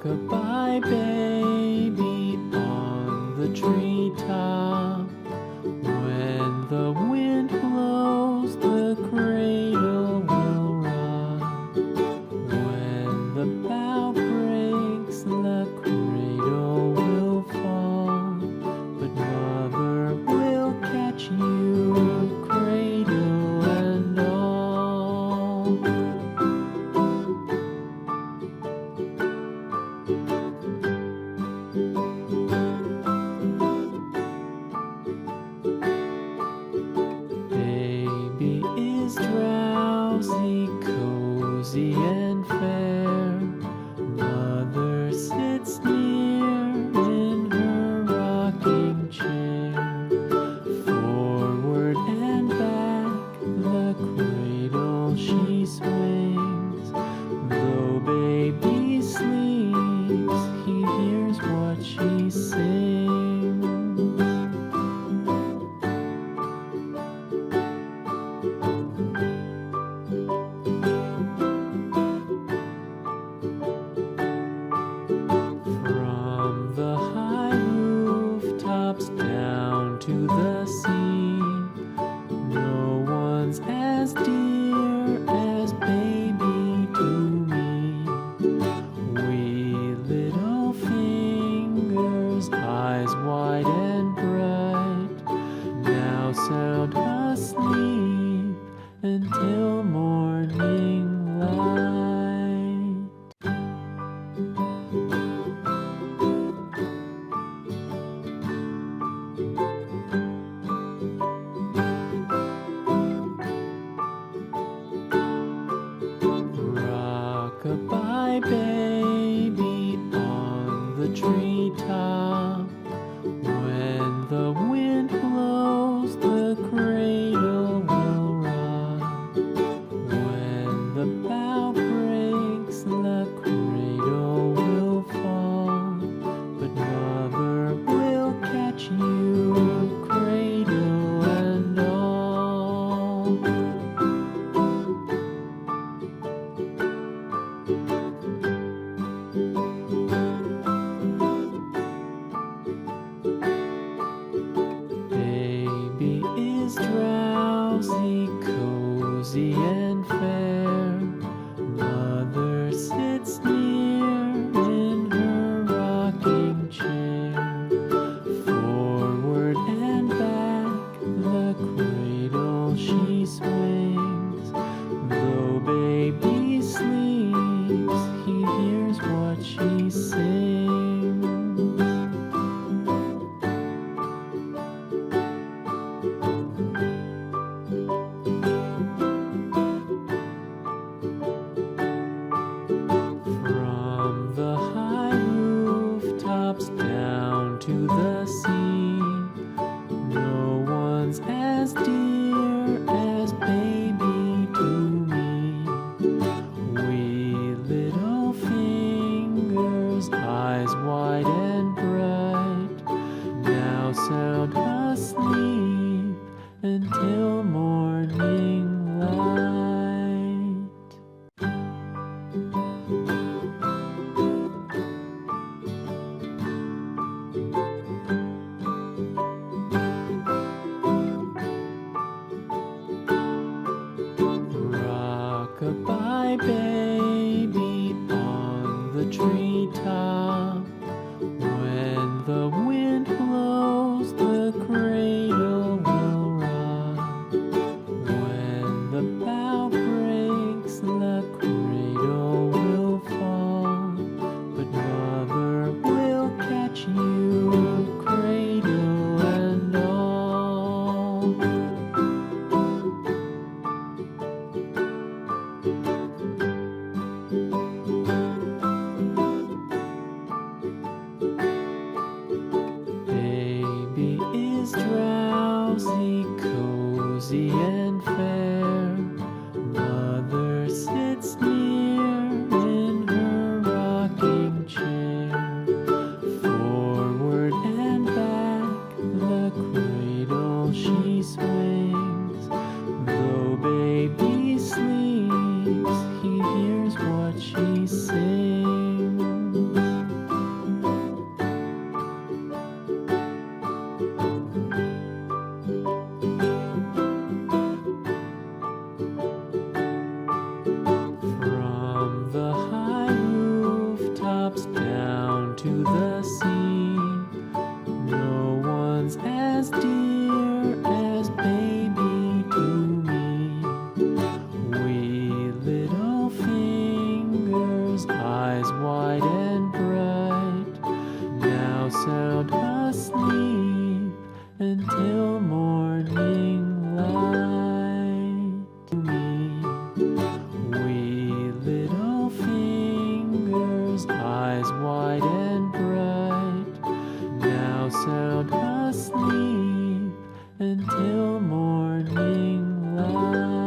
Rock-a-bye baby on the treetop. When the wind blows, the cradle will rock. When the bough breaks, the cradle will fall. But mother will catch you, cradle and all. Baby is drowsy, cozy and fair. Mother sits near in her rocking chair. Forward and back, the cradle she swings. Though baby sleeps, he hears what she sings. From the high rooftops down to the sea, no one's as dear as baby to me. Wee little fingers, eyes wide and bright, now sound asleep until morning light. Rock-a-bye baby on the treetop. When the wind blows, the cradle will rock. When the bough breaks, the cradle will fall. But mother will catch you, cradle and all. Baby is drowsy, cozy and fair. Mother sits near in her rocking chair. Forward and back, the cradle she swings. Though baby sleeps, he hears what she sings. From the high rooftops down to the sea, no one's as dear as baby to me. Wee little fingers, eyes wide and bright, now sound asleep until morning light. Rock-a-bye baby on the treetop. When the wind blows, the cradle will rock. When the bough breaks, the cradle will fall. But mother will catch you, cradle and all. Baby is drowsy, cozy and fair. Mother sits near in her rocking chair. to the sea. No one's as dear as baby to me. Wee little fingers, eyes wide and bright, now sound asleep until morning light. To me, wee little fingers, eyes wide and bright, now sound asleep until morning light.